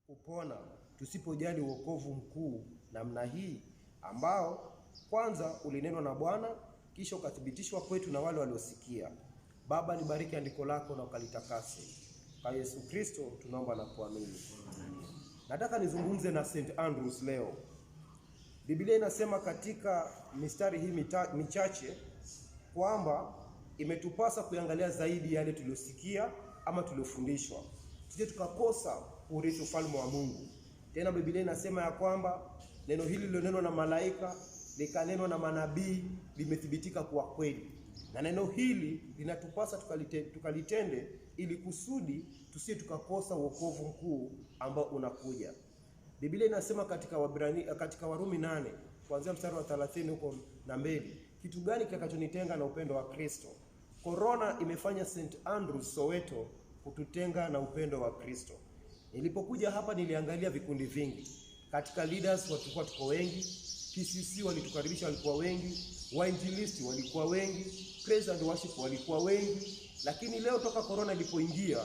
Kupona tusipojali wokovu mkuu namna hii ambao kwanza ulinenwa na Bwana kisha ukathibitishwa kwetu na wale waliosikia. Baba, nibariki andiko lako na ukalitakase. Kwa Yesu Kristo tunaomba na kuamini. Nataka nizungumze na St. Andrews leo. Biblia inasema katika mistari hii michache kwamba imetupasa kuangalia zaidi yale tuliosikia ama tuliofundishwa, tusije tukakosa urithi ufalme wa Mungu. Tena Biblia inasema ya kwamba neno hili lililonenwa na malaika likanenwa na manabii limethibitika kuwa kweli, na neno hili linatupasa tukalitende ili kusudi tusije tukakosa wokovu mkuu ambao unakuja. Biblia inasema katika Warumi 8 kuanzia mstari wa 30 huko na mbele, kitu gani kitakachonitenga na upendo wa Kristo? Corona imefanya St. Andrews Soweto kututenga na upendo wa Kristo. Nilipokuja hapa niliangalia vikundi vingi. Katika leaders walikuwa tuko wengi, PCC walitukaribisha walikuwa wengi, wainjilisti walikuwa wengi, praise and worship walikuwa wengi, lakini leo toka corona ilipoingia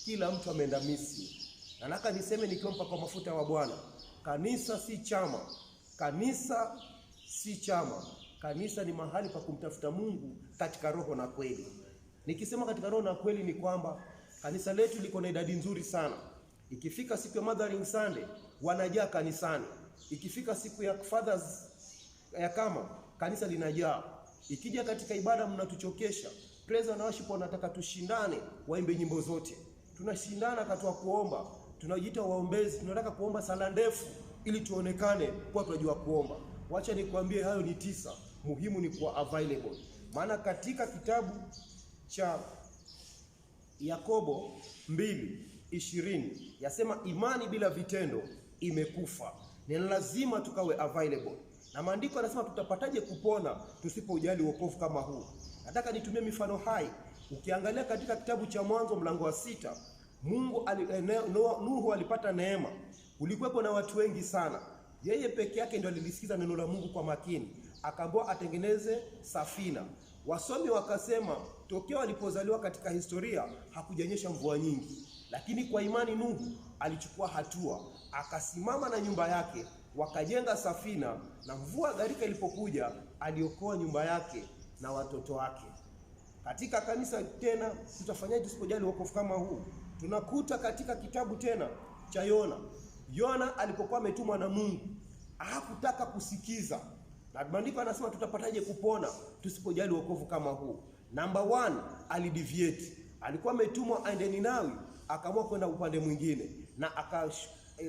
kila mtu ameenda misi. Na nataka niseme nikiwa mpaka mafuta wa Bwana, kanisa si chama. Kanisa si chama. Kanisa ni mahali pa kumtafuta Mungu katika roho na kweli. Nikisema katika roho na kweli ni kwamba kanisa letu liko na idadi nzuri sana. Ikifika siku ya Mothering Sunday wanajaa kanisani. Ikifika siku ya Fathers ya kama kanisa linajaa. Ikija katika ibada mnatuchokesha. Praise and worship wanataka tushindane waimbe nyimbo zote. Tunashindana katika kuomba. Tunajiita waombezi, tunataka kuomba sala ndefu ili tuonekane kwa tunajua kuomba. Wacha nikwambie hayo ni tisa. Muhimu ni kuwa available. Maana katika kitabu cha Yakobo 2:20 yasema imani bila vitendo imekufa. Ni lazima tukawe available. Na maandiko yanasema tutapataje kupona tusipojali wokovu kama huu? Nataka nitumie mifano hai. Ukiangalia katika kitabu cha Mwanzo mlango wa 6, Nuhu alipata neema. Kulikuwa na watu wengi sana. Yeye peke yake ndio alilisikiza neno la Mungu kwa makini. Akaambiwa atengeneze safina. Wasomi wakasema tokea walipozaliwa katika historia hakujanyesha mvua nyingi. Lakini kwa imani Nuhu alichukua hatua, akasimama na nyumba yake, wakajenga safina, na mvua gharika ilipokuja aliokoa nyumba yake na watoto wake. Katika kanisa tena tutafanyaje tusipojali wokovu kama huu? Tunakuta katika kitabu tena cha Yona. Yona alipokuwa ametumwa na Mungu, hakutaka kusikiza. Na maandiko yanasema tutapataje kupona tusipojali wokovu kama huu? Number 1, alideviate. Alikuwa ametumwa aende Ninawi, akaamua kwenda upande mwingine, na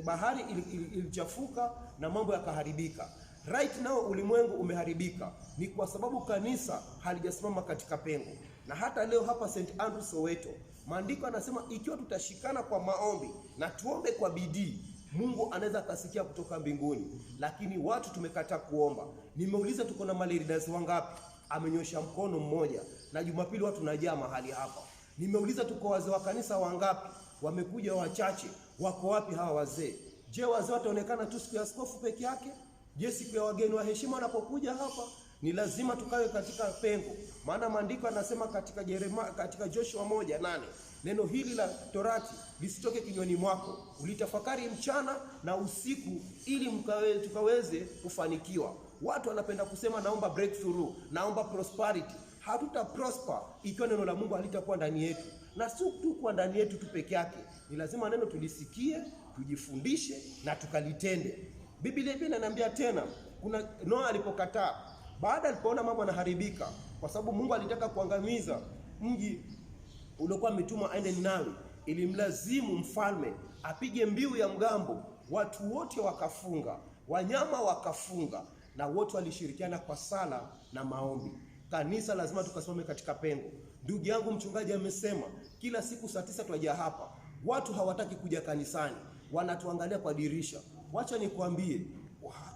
bahari ilichafuka na mambo yakaharibika. Right now ulimwengu umeharibika ni kwa sababu kanisa halijasimama katika pengo. Na hata leo hapa St. Andrews Soweto, maandiko yanasema ikiwa tutashikana kwa maombi na tuombe kwa bidii, Mungu anaweza kasikia kutoka mbinguni. Lakini watu tumekataa kuomba. Nimeuliza tuko na leaders wangapi? Amenyosha mkono mmoja. Na Jumapili watu najaa mahali hapa. Nimeuliza tuko wazee wa kanisa wangapi? Wamekuja wachache. Wako wapi hawa wazee? Je, wazee wataonekana tu siku ya askofu peke yake? Je, siku ya wageni wa heshima wanapokuja hapa? Ni lazima tukawe katika pengo. Maana maandiko yanasema katika Joshua 1:8, neno hili la Torati lisitoke kinywani mwako, ulitafakari mchana na usiku ili tukaweze kufanikiwa. Watu wanapenda kusema naomba breakthrough, naomba prosperity. Hatuta prosper ikiwa neno la Mungu halitakuwa ndani yetu. Na si tu kwa ndani yetu tu peke yake. Ni lazima neno tulisikie, tujifundishe na tukalitende. Biblia pia inaniambia tena, kuna Noa alipokataa, baada alipoona mambo yanaharibika, kwa sababu Mungu alitaka kuangamiza mji uliokuwa umetumwa aende Ninawi, ilimlazimu mfalme apige mbiu ya mgambo. Watu wote wakafunga, wanyama wakafunga, na wote walishirikiana kwa sala na maombi. Kanisa lazima tukasimame katika pengo. Ndugu yangu mchungaji amesema kila siku saa 9 tuaje hapa. Watu hawataki kuja kanisani, wanatuangalia kwa dirisha. Wacha nikwambie,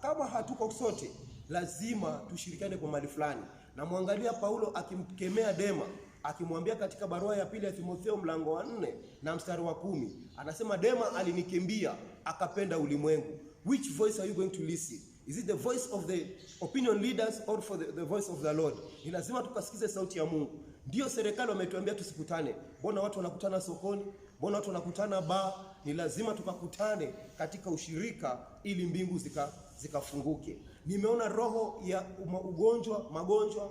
kama hatuko sote lazima tushirikiane kwa mali fulani. Na muangalia Paulo akimkemea Dema, akimwambia katika barua ya pili ya Timotheo mlango wa 4 na mstari wa 10, anasema Dema alinikimbia akapenda ulimwengu. Which voice are you going to listen? Is it the voice of the opinion leaders or for the voice of the Lord? Ni lazima tukasikize sauti ya Mungu. Ndio serikali wametuambia tusikutane. Mbona watu wanakutana sokoni? Mbona watu wanakutana bar? Ni lazima tukakutane katika ushirika ili mbingu zikafunguke. Nimeona roho ya magonjwa,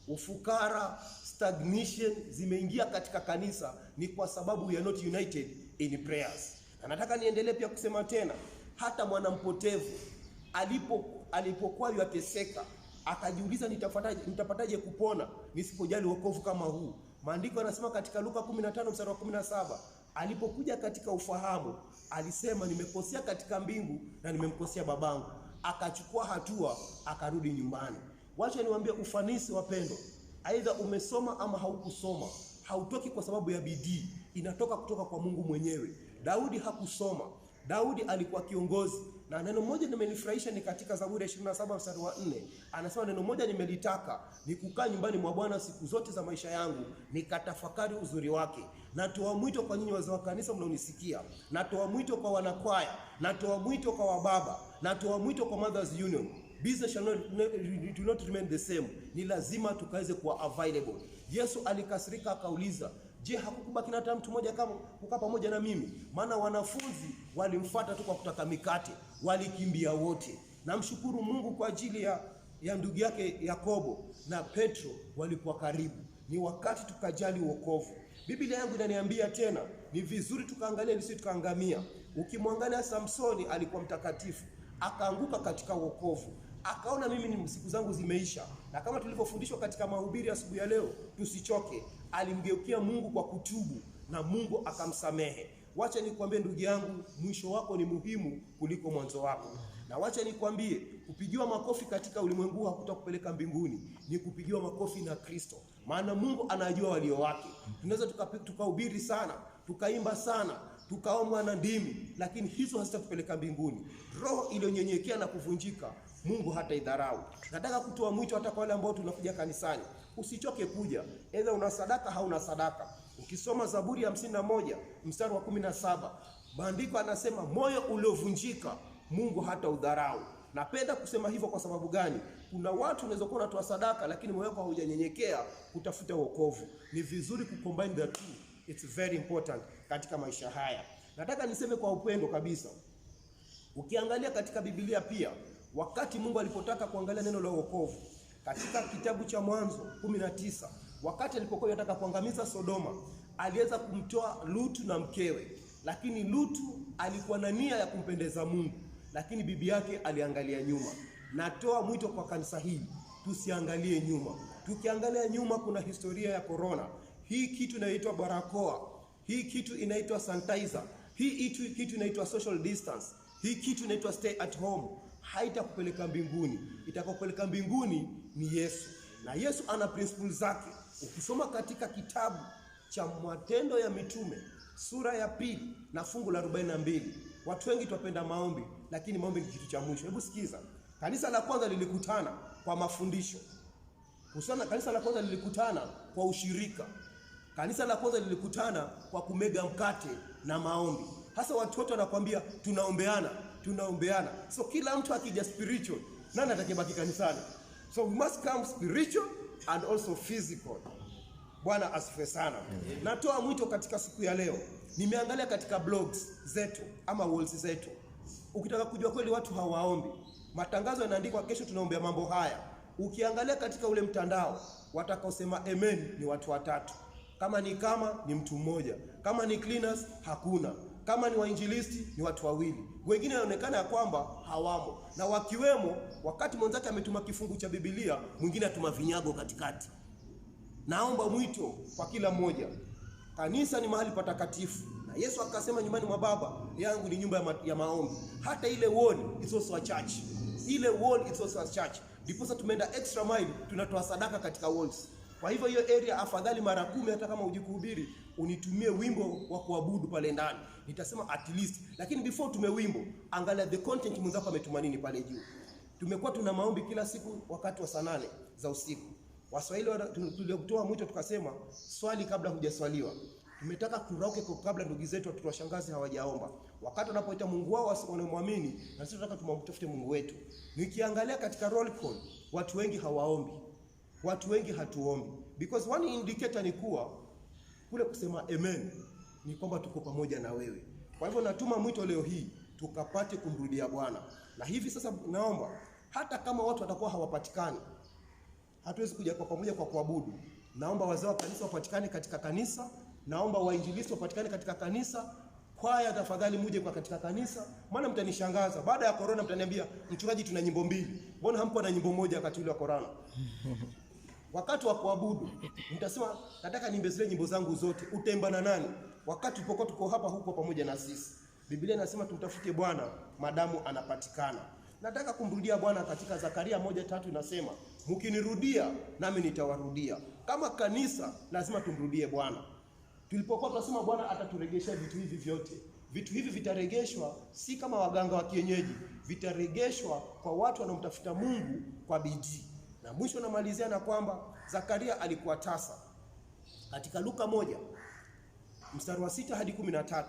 ufukara, stagnation zimeingia katika kanisa, ni kwa sababu we are not united in prayers. Na nataka niendelee pia kusema tena, hata mwanampotevu alipokuwa yateseka akajiuliza nitapataje kupona nisipojali wokovu kama huu. Maandiko yanasema katika Luka 15 mstari wa 17, alipokuja katika ufahamu alisema nimekosea katika mbingu na nimemkosea babangu. Akachukua hatua, akarudi nyumbani. Wacha niwaambie ufanisi wapendo, aidha umesoma ama haukusoma, hautoki kwa sababu ya bidii, inatoka kutoka kwa Mungu mwenyewe. Daudi hakusoma. Daudi alikuwa kiongozi, na neno moja limenifurahisha ni katika Zaburi ya 27 mstari wa 4. Anasema neno moja nimelitaka, ni kukaa nyumbani mwa Bwana siku zote za maisha yangu, nikatafakari uzuri wake. Natoa mwito kwa nyinyi wazee wa kanisa mnaonisikia, natoa mwito kwa wanakwaya, natoa mwito kwa wababa, natoa mwito kwa Mothers Union. Business shall not remain the same. Ni lazima tukaweze kuwa available. Yesu alikasirika akauliza, je, hakukubaki na hata mtu mmoja kama kukaa pamoja na mimi? Maana wanafunzi walimfuata tu kwa kutaka mikate, walikimbia wote. Namshukuru Mungu kwa ajili ya ndugu yake Yakobo na Petro, walikuwa karibu. Ni wakati tukajali wokovu. Biblia yangu inaniambia tena, ni vizuri tukaangalia nisi tukaangamia. Ukimwangalia Samsoni alikuwa mtakatifu, akaanguka katika wokovu. Akaona mimi ni siku zangu zimeisha. Na kama tulivyofundishwa katika mahubiri asubuhi ya leo, tusichoke. Alimgeukia Mungu kwa kutubu na Mungu akamsamehe. Wacha nikwambie ndugu yangu, mwisho wako ni muhimu kuliko mwanzo wako. Na wacha nikwambie, kupigiwa makofi katika ulimwengu hakutakupeleka mbinguni, ni kupigiwa makofi na Kristo. Maana Mungu anajua walio wake. Tunaweza tukahubiri sana, tukaimba sana, tukaomba na ndimi, lakini hizo hazitakupeleka mbinguni. Roho iliyonyenyekea na kuvunjika, Mungu hata idharau. Nataka kutoa mwito hata kwa wale ambao tunakuja kanisani. Usichoke kuja. Aidha una sadaka hauna sadaka. Ukisoma Zaburi ya 51 mstari wa 17, maandiko anasema moyo uliovunjika Mungu hata udharau. Napenda kusema hivyo kwa sababu gani? Kuna watu unaweza kuwa unatoa sadaka lakini moyo wako haujanyenyekea kutafuta wokovu. Ni vizuri kucombine the two. It's very important katika maisha haya. Nataka niseme kwa upendo kabisa. Ukiangalia katika Biblia pia, wakati Mungu alipotaka kuangalia neno la wokovu, katika kitabu cha Mwanzo 19, wakati alipokuwa anataka kuangamiza Sodoma, aliweza kumtoa Lutu na mkewe. Lakini Lutu alikuwa na nia ya kumpendeza Mungu, lakini bibi yake aliangalia nyuma. Natoa mwito kwa kanisa hili, tusiangalie nyuma. Tukiangalia nyuma, kuna historia ya corona. Hii kitu inaitwa barakoa, hii kitu inaitwa sanitizer, hii kitu inaitwa social distance, hii kitu inaitwa stay at home. Haitakupeleka mbinguni. Itakupeleka mbinguni ni Yesu. Na Yesu ana principles zake. Ukisoma katika kitabu cha Matendo ya Mitume sura ya 2 na fungu la 42, watu wengi tupenda maombi, lakini maombi ni kitu cha mwisho. Hebu sikiza. Kanisa la kwanza lilikutana kwa mafundisho. Kanisa la kwanza lilikutana kwa ushirika. Kanisa la kwanza lilikutana kwa kumega mkate na maombi. Hasa watu wote wanakuambia tunaombeana. So kila mtu akija spiritual, nani atakayebaki kanisani? So we must come spiritual and also physical. Bwana asifiwe sana. Natoa mwito katika siku ya leo. Nimeangalia katika blogs zetu ama walls zetu. Ukitaka kujua kweli watu hawaombi, matangazo yanaandikwa kesho tunaombea mambo haya. Ukiangalia katika ule mtandao, watakaosema amen ni watu watatu. Kama ni mtu mmoja. Kama ni cleaners hakuna. Kama ni wainjilisti ni watu wawili. Wengine wanaonekana ya kwamba hawamo. Na wakiwemo, wakati mwenzake ametuma kifungu cha Biblia, mwingine atuma vinyago katikati. Naomba mwito kwa kila mmoja. Kanisa ni mahali patakatifu. Na Yesu akasema nyumbani mwa Baba yangu ni nyumba ya maombi. Hata ile wall is also a church. Ile wall is also a church. Ndipo tumeenda extra mile, tunatoa sadaka katika walls. Kwa hivyo hiyo area afadhali mara 10 hata kama ujikuhubiri, unitumie wimbo wa kuabudu pale ndani. Nitasema at least. Lakini before tume wimbo, angalia the content mwenzako ametuma nini pale juu. Tumekuwa tuna maombi kila siku wakati wa saa 8 za usiku. Waswahili tuliokutoa mwito tukasema swali kabla hujaswaliwa. Tumetaka kurauke kwa kabla ndugu zetu watoto wa shangazi hawajaomba. Wakati wanapoita Mungu wao wanaomwamini, na sisi tunataka tumtafute Mungu wetu. Nikiangalia katika roll call, watu wengi hawaombi. Watu wengi hatuombi. Because one indicator ni kuwa kule kusema amen ni kwamba tuko pamoja na wewe. Kwa hivyo natuma mwito leo hii tukapate kumrudia Bwana. Na hivi sasa naomba hata kama watu watakuwa hawapatikani, hatuwezi kuja kwa pamoja kwa kuabudu. Naomba wazee wa kanisa wapatikane katika kanisa, naomba wainjilisti wapatikane katika kanisa, kwaya tafadhali muje kwa katika kanisa. Maana mtanishangaza, baada ya corona mtaniambia mchungaji tuna nyimbo 2. Mbona hampo na nyimbo moja wakati ule wa corona? Wakati wa kuabudu mtasema nataka niimbe zile nyimbo zangu zote. Utaimba na nani? Wakati tuko hapa huko pamoja na sisi. Biblia inasema tumtafute Bwana madamu anapatikana. Nataka kumrudia Bwana katika Zakaria 1:3 inasema, mkinirudia nami nitawarudia. Kama kanisa lazima tumrudie Bwana. Tulipokuwa tunasema Bwana ataturegesha vitu hivi vyote. Vitu hivi vitaregeshwa si kama waganga wa kienyeji, vitaregeshwa kwa watu wanaomtafuta Mungu kwa bidii. Na mwisho namalizia na kwamba Zakaria alikuwa tasa. Katika Luka 1:6 hadi 13,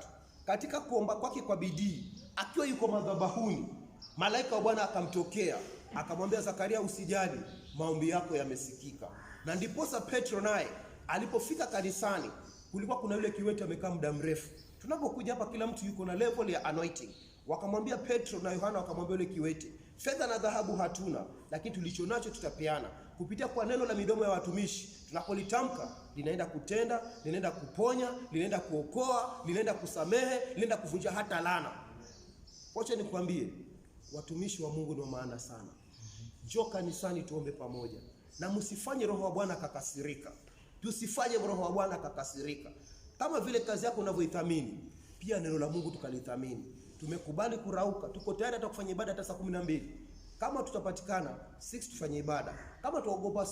katika kuomba kwake kwa bidii, akiwa yuko madhabahuni, malaika wa Bwana akamtokea, akamwambia Zakaria, usijali, maombi yako yamesikika. Na ndiposa Petro naye alipofika kanisani, kulikuwa kuna yule kiwete amekaa muda mrefu. Tunapokuja hapa kila mtu yuko na level ya anointing. Wakamwambia Petro na Yohana, wakamwambia yule kiwete, fedha na dhahabu hatuna, lakini tulicho nacho tutapeana. Kupitia kwa neno la midomo ya watumishi, tunapolitamka linaenda kutenda, linaenda kuponya, linaenda kuokoa, linaenda kusamehe, linaenda kuvunja hata laana. Wacha nikwambie, watumishi wa Mungu ni wa maana sana. Njoo kanisani tuombe pamoja. Na msifanye roho wa Bwana akakasirika. Tusifanye roho wa Bwana akakasirika. Kama vile kazi yako unavyoithamini, pia neno la Mungu tukalithamini. Tumekubali kurauka, tuko tayari hata kufanya ibada hata saa 12. Kama tutapatikana 6 tufanye ibada. Kama tuogopa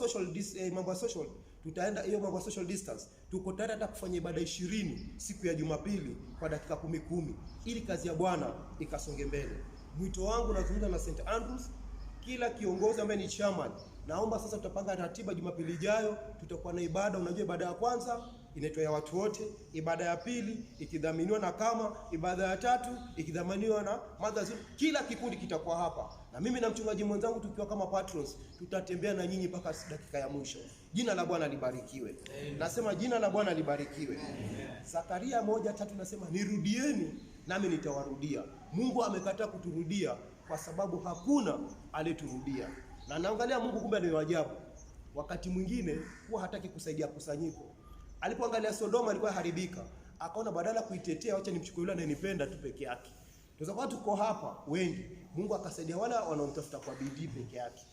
mambo ya social, tutaenda hiyo mambo ya social distance. Tuko tayari hata kufanya ibada 20 siku ya Jumapili kwa dakika 10 ili kazi ya Bwana ikasonge mbele. Mwito wangu nazungumza na St. Andrews, kila kiongozi ambaye ni chairman, naomba sasa tutapanga ratiba Jumapili ijayo, tutakuwa na ibada. Unajua ibada ya kwanza inaitwa ya watu wote, ibada ya pili ikidhaminiwa na Kama, ibada ya tatu ikidhaminiwa na Mothers. Kila kikundi kitakuwa hapa, na mimi na mchungaji mwenzangu tukiwa kama patrons tutatembea na nyinyi mpaka dakika ya mwisho. Jina la Bwana libarikiwe. Nasema jina la Bwana libarikiwe. Zakaria 1:3 nasema nirudieni nami nitawarudia. Mungu amekataa kuturudia kwa sababu hakuna aliyeturudia. Na naangalia Mungu kumbe ni ajabu. Wakati mwingine huwa hataki kusaidia kusanyiko. Alipoangalia Sodoma ilikuwa haribika, akaona badala kuitetea acha nimchukue yule anyenipenda tu peke yake. Tunaweza tuko hapa wengi, Mungu akasaidia wale wanaomtafuta kwa bidii peke yake.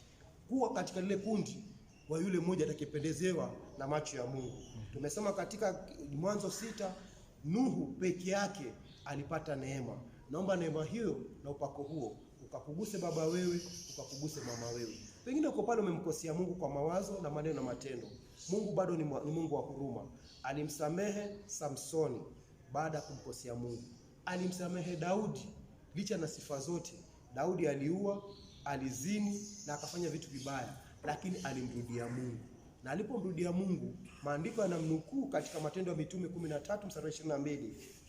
Kuwa katika lile kundi wa yule mmoja atakayependezewa na macho ya Mungu. Tumesema katika Mwanzo 6, Nuhu peke yake alipata neema. Naomba neema hiyo na upako huo ukakuguse baba wewe, ukakuguse mama wewe. Pengine uko pale umemkosea Mungu kwa mawazo na maneno na matendo. Mungu bado ni Mungu wa huruma. Alimsamehe Samsoni baada ya kumkosea Mungu. Alimsamehe Daudi licha na sifa zote. Daudi aliua, alizini na akafanya vitu vibaya, lakini alimrudia Mungu. Na alipomrudia Mungu, maandiko yanamnukuu katika Matendo ya Mitume 13:22,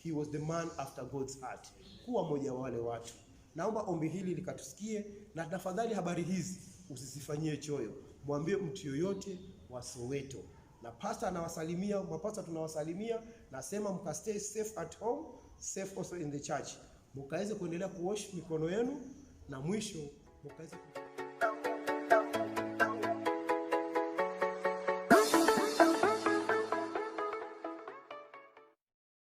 he was the man after God's heart. Kuwa mmoja wa wale watu. Naomba ombi hili likatusikie, na tafadhali habari hizi usisifanyie choyo. Mwambie mtu yoyote wa Soweto. Na pastor anawasalimia, mapasta tunawasalimia, nasema mkastay safe at home, safe also in the church. Mkaweze kuendelea kuwash mikono yenu, na mwisho mkaweze